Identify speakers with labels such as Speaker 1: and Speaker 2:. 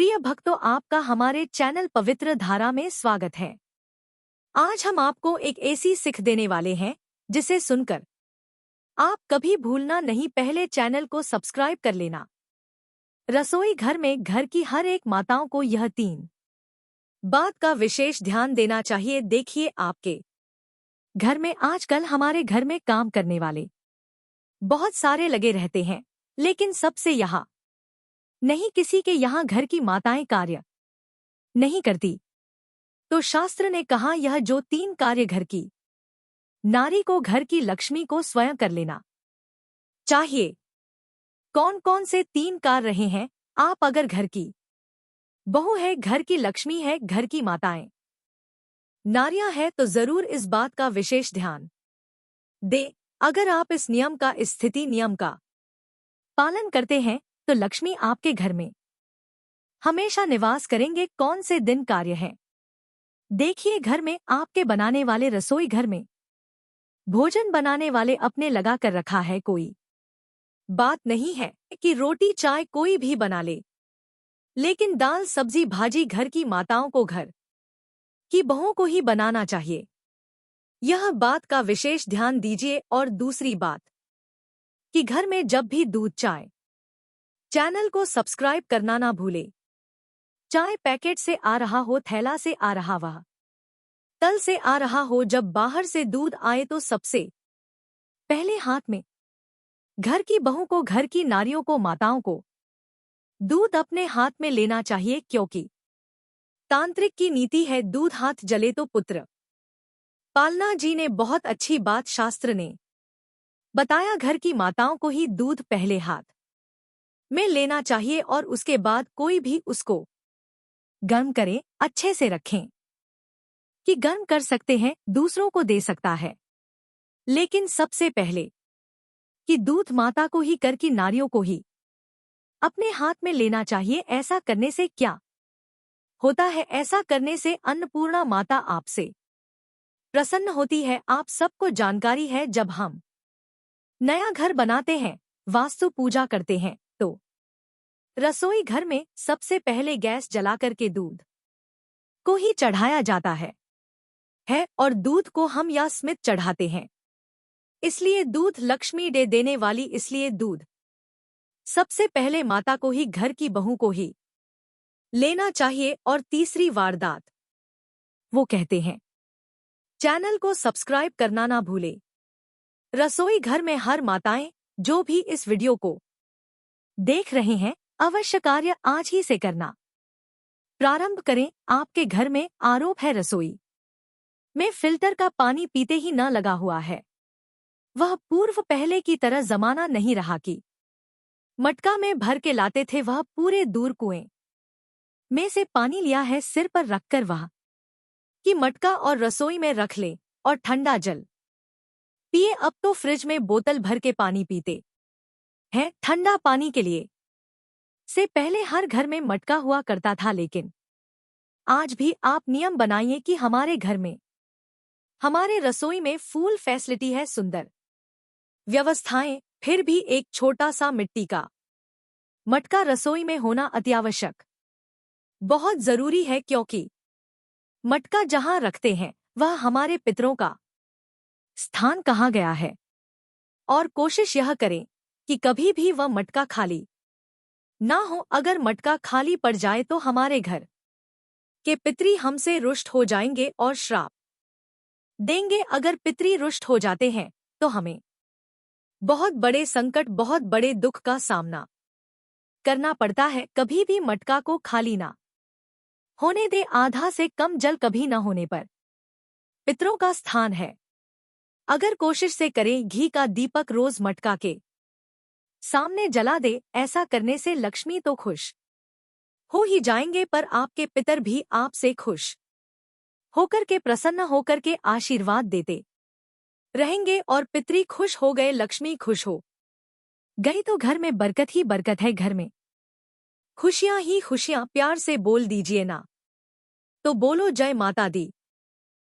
Speaker 1: प्रिय भक्तों, आपका हमारे चैनल पवित्र धारा में स्वागत है। आज हम आपको एक ऐसी सीख देने वाले हैं जिसे सुनकर आप कभी भूलना नहीं। पहले चैनल को सब्सक्राइब कर लेना। रसोई घर में घर की हर एक माताओं को यह 3 बात का विशेष ध्यान देना चाहिए। देखिए, आपके घर में आजकल हमारे घर में काम करने वाले बहुत सारे लगे रहते हैं, लेकिन सबसे यहाँ नहीं, किसी के यहाँ घर की माताएं कार्य नहीं करती। तो शास्त्र ने कहा, यह जो 3 कार्य घर की नारी को, घर की लक्ष्मी को स्वयं कर लेना चाहिए। कौन कौन से 3 कार्य रहे हैं? आप अगर घर की बहू है, घर की लक्ष्मी है, घर की माताएं नारियां है, तो जरूर इस बात का विशेष ध्यान दे। अगर आप इस नियम का पालन करते हैं तो लक्ष्मी आपके घर में हमेशा निवास करेंगे। कौन से दिन कार्य हैं? देखिए, घर में आपके बनाने वाले, रसोई घर में भोजन बनाने वाले अपने लगा कर रखा है। कोई बात नहीं है कि रोटी चाय कोई भी बना ले, लेकिन दाल सब्जी भाजी घर की माताओं को, घर की बहुओं को ही बनाना चाहिए। यह बात का विशेष ध्यान दीजिए। और दूसरी बात कि घर में जब भी दूध चाय, चैनल को सब्सक्राइब करना ना भूले। चाय पैकेट से आ रहा हो, थैला से आ रहा, वह तल से आ रहा हो, जब बाहर से दूध आए तो सबसे पहले हाथ में घर की बहू को, घर की नारियों को, माताओं को दूध अपने हाथ में लेना चाहिए, क्योंकि तांत्रिक की नीति है, दूध हाथ जले तो पुत्र पालना। जी ने बहुत अच्छी बात शास्त्र ने बताया, घर की माताओं को ही दूध पहले हाथ में लेना चाहिए और उसके बाद कोई भी उसको गर्म करें, अच्छे से रखें कि गर्म कर सकते हैं, दूसरों को दे सकता है, लेकिन सबसे पहले कि दूध माता को ही, घर की नारियों को ही अपने हाथ में लेना चाहिए। ऐसा करने से क्या होता है? ऐसा करने से अन्नपूर्णा माता आपसे प्रसन्न होती है। आप सबको जानकारी है, जब हम नया घर बनाते हैं, वास्तु पूजा करते हैं, तो रसोई घर में सबसे पहले गैस जलाकर के दूध को ही चढ़ाया जाता है और दूध को हम या स्मित चढ़ाते हैं। इसलिए दूध लक्ष्मी देने वाली, इसलिए दूध सबसे पहले माता को ही, घर की बहू को ही लेना चाहिए। और तीसरी वारदात वो कहते हैं, चैनल को सब्सक्राइब करना ना भूले। रसोई घर में हर माताएं जो भी इस वीडियो को देख रहे हैं, अवश्य कार्य आज ही से करना प्रारंभ करें। आपके घर में आरोप है, रसोई में फिल्टर का पानी पीते ही न लगा हुआ है। वह पूर्व पहले की तरह जमाना नहीं रहा कि मटका में भर के लाते थे। वह पूरे दूर कुएं में से पानी लिया है, सिर पर रखकर वह कि मटका और रसोई में रख ले और ठंडा जल पिए। अब तो फ्रिज में बोतल भर के पानी पीते हैं। ठंडा पानी के लिए से पहले हर घर में मटका हुआ करता था, लेकिन आज भी आप नियम बनाइए कि हमारे घर में, हमारे रसोई में फुल फैसिलिटी है, सुंदर व्यवस्थाएं, फिर भी एक छोटा सा मिट्टी का मटका रसोई में होना अत्यावश्यक बहुत जरूरी है, क्योंकि मटका जहां रखते हैं वह हमारे पितरों का स्थान कहा गया है। और कोशिश यह करें कि कभी भी वह मटका खाली ना हो। अगर मटका खाली पड़ जाए तो हमारे घर के पितरी हमसे रुष्ट हो जाएंगे और श्राप देंगे। अगर पितरी रुष्ट हो जाते हैं तो हमें बहुत बड़े संकट, बहुत बड़े दुख का सामना करना पड़ता है। कभी भी मटका को खाली ना होने दे। आधा से कम जल कभी न होने पर पितरों का स्थान है। अगर कोशिश से करें, घी का दीपक रोज मटका के सामने जला दे। ऐसा करने से लक्ष्मी तो खुश हो ही जाएंगे, पर आपके पितर भी आपसे खुश होकर के, प्रसन्न होकर के आशीर्वाद देते रहेंगे। और पितरी खुश हो गए, लक्ष्मी खुश हो गई, तो घर में बरकत ही बरकत है। घर में खुशियां ही खुशियां। प्यार से बोल दीजिए ना तो बोलो जय माता दी।